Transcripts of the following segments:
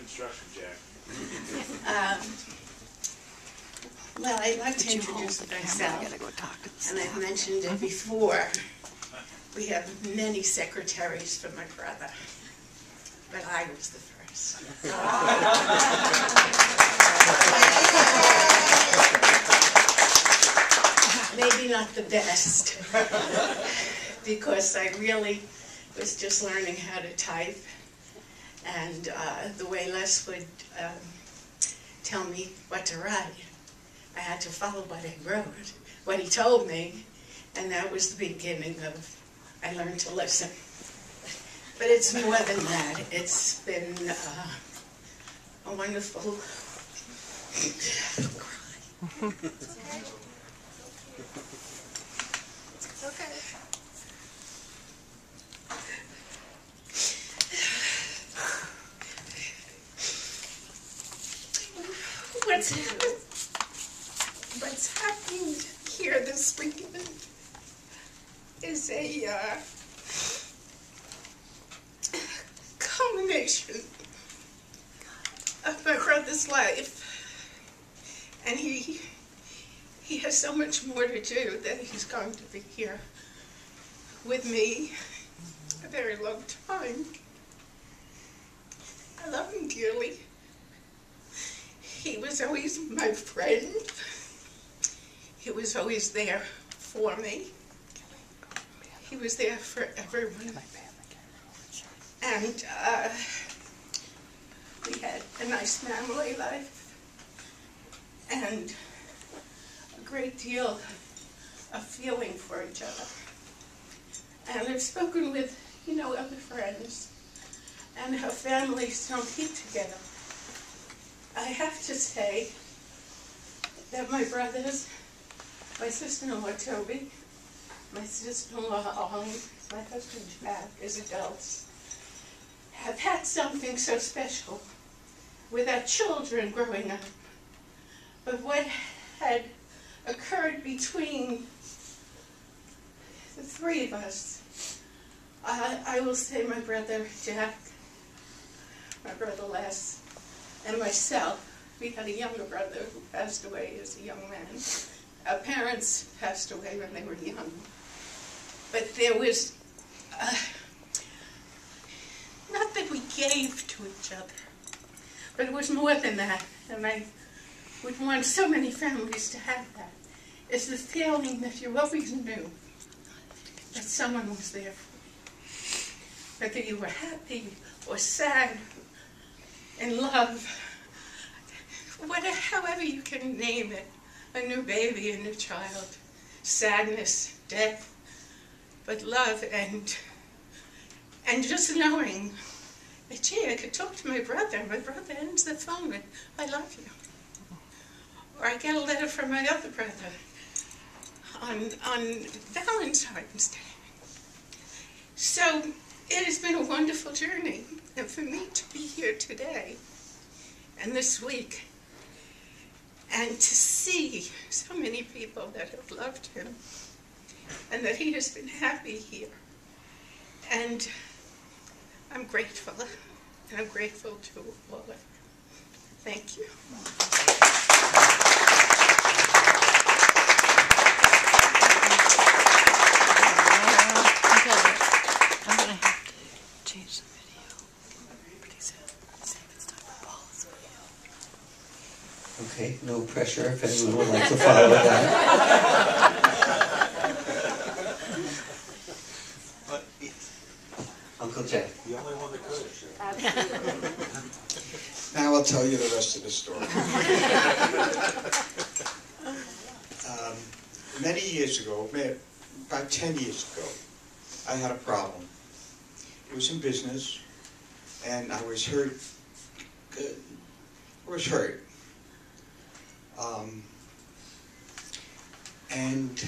instruction, Jack. Well, I'd like to introduce myself, and I've mentioned it before. We have many secretaries for my brother, but I was the first. Maybe not the best, because I really was just learning how to type, and the way Les would tell me what to write, I had to follow what he wrote, what he told me, and that was the beginning of, I learned to listen. But it's more than that. It's been a wonderful Okay. What's happening here this weekend is a culmination of my brother's life, and he has so much more to do that he's going to be here with me a very long time. I love him dearly. He was always my friend. He was always there for me. He was there for everyone. And we had a nice family life and a great deal of feeling for each other. And I've spoken with, other friends, and how families don't keep together. I have to say that my brothers, my sister-in-law Toby, my sister-in-law Ollie, my husband Jack, as adults, have had something so special with our children growing up. But what had occurred between the three of us, I will say my brother Jack, my brother Les, and myself. We had a younger brother who passed away as a young man. Our parents passed away when they were young. But there was, not that we gave to each other, but it was more than that. And I would want so many families to have that. It's the feeling that you always knew that someone was there for you. Whether you were happy or sad, in love, however you can name it, a new baby, a new child, sadness, death, but love and just knowing that, gee, I could talk to my brother ends the phone with, I love you. Or I get a letter from my other brother on Valentine's Day. So it has been a wonderful journey, and for me to be here today and this week, and to see so many people that have loved him, and that he has been happy here. And I'm grateful, and I'm grateful to all of you. Thank you. I'm going to have to change the video. Please save it time for Paul's video. Okay, no pressure if anyone would like to follow that. Uncle Jack. The only one that could. Now I'll tell you the rest of the story. Many years ago, about 10 years ago, I had a problem. It was in business, and I was hurt. And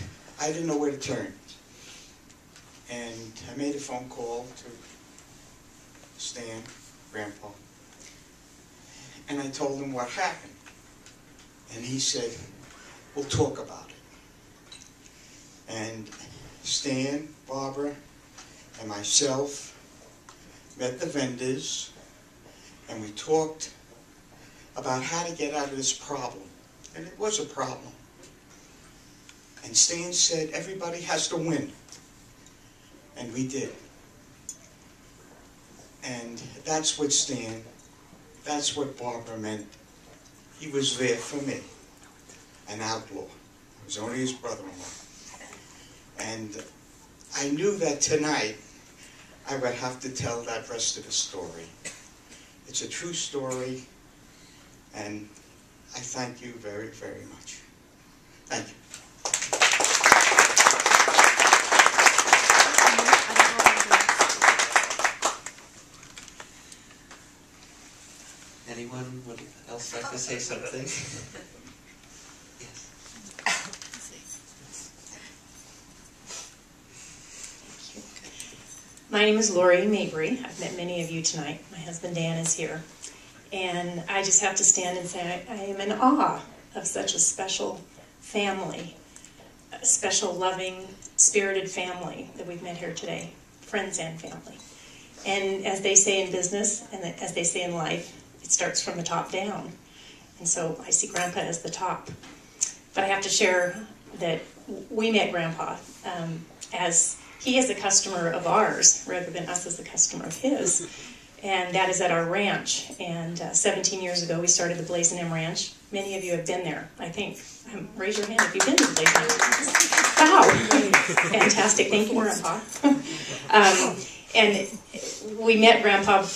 I didn't know where to turn. And I made a phone call to Stan, Grandpa, and I told him what happened. And he said, we'll talk about it. And Stan, Barbara, and myself met the vendors, and we talked about how to get out of this problem. And it was a problem. And Stan said, everybody has to win. And we did. And that's what Stan, that's what Barbara meant. He was there for me, an outlaw. I was only his brother-in-law. And I knew that tonight I would have to tell that rest of the story. It's a true story, and I thank you very, very much. Thank you. Anyone would else like to say something? Yes. My name is Lori Mabry. I've met many of you tonight. My husband Dan is here. And I just have to stand and say I am in awe of such a special family, a special, loving, spirited family that we've met here today, friends and family. And as they say in business, and as they say in life, it starts from the top down. And so I see Grandpa as the top. But I have to share that we met Grandpa as he is a customer of ours rather than us as a customer of his. And that is at our ranch. And 17 years ago, we started the Blazing M Ranch. Many of you have been there, I think. Raise your hand if you've been to the Blazing M Ranch. Wow! Fantastic. Thank you, Grandpa. And we met Grandpa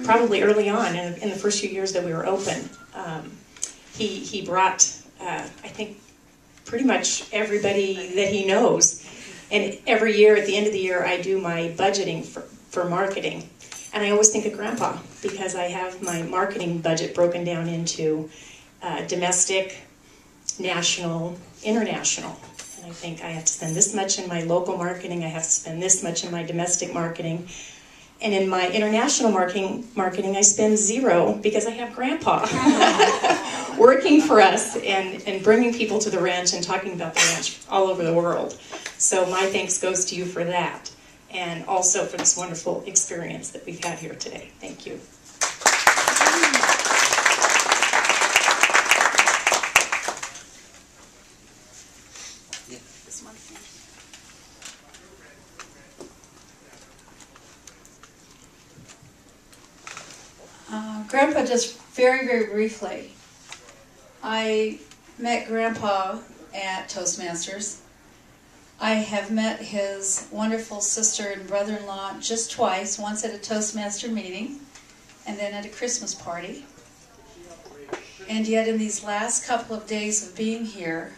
probably early on in the first few years that we were open. He brought, I think, pretty much everybody that he knows. And every year, at the end of the year, I do my budgeting for marketing. And I always think of Grandpa because I have my marketing budget broken down into domestic, national, international. And I think I have to spend this much in my local marketing, I have to spend this much in my domestic marketing. And in my international marketing I spend zero because I have Grandpa working for us and bringing people to the ranch and talking about the ranch all over the world. So my thanks goes to you for that, and also for this wonderful experience that we've had here today. Thank you. Yeah. This one. Grandpa, just very, very briefly, I met Grandpa at Toastmasters. I have met his wonderful sister and brother-in-law just twice, once at a Toastmaster meeting and then at a Christmas party. And yet in these last couple of days of being here,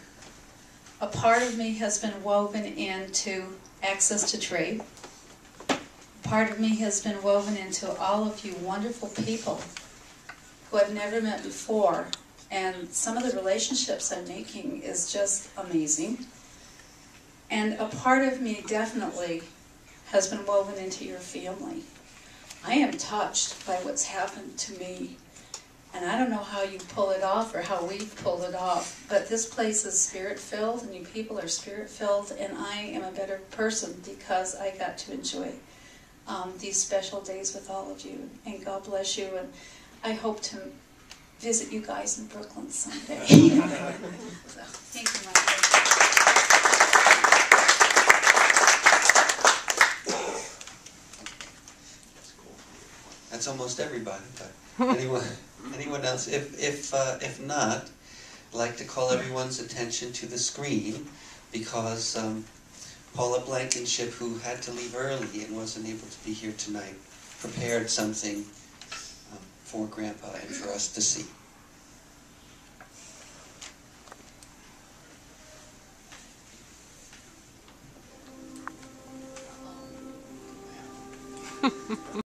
a part of me has been woven into access to trade. Part of me has been woven into all of you wonderful people who I've never met before. And some of the relationships I'm making is just amazing. And a part of me definitely has been woven into your family. I am touched by what's happened to me. And I don't know how you pull it off or how we've pulled it off, but this place is spirit-filled and you people are spirit-filled, and I am a better person because I got to enjoy these special days with all of you. And God bless you, and I hope to visit you guys in Brooklyn someday. So, thank you, my That's almost everybody, but anyone else? If not, I'd like to call everyone's attention to the screen because Paula Blankenship, who had to leave early and wasn't able to be here tonight, prepared something for Grandpa and for us to see.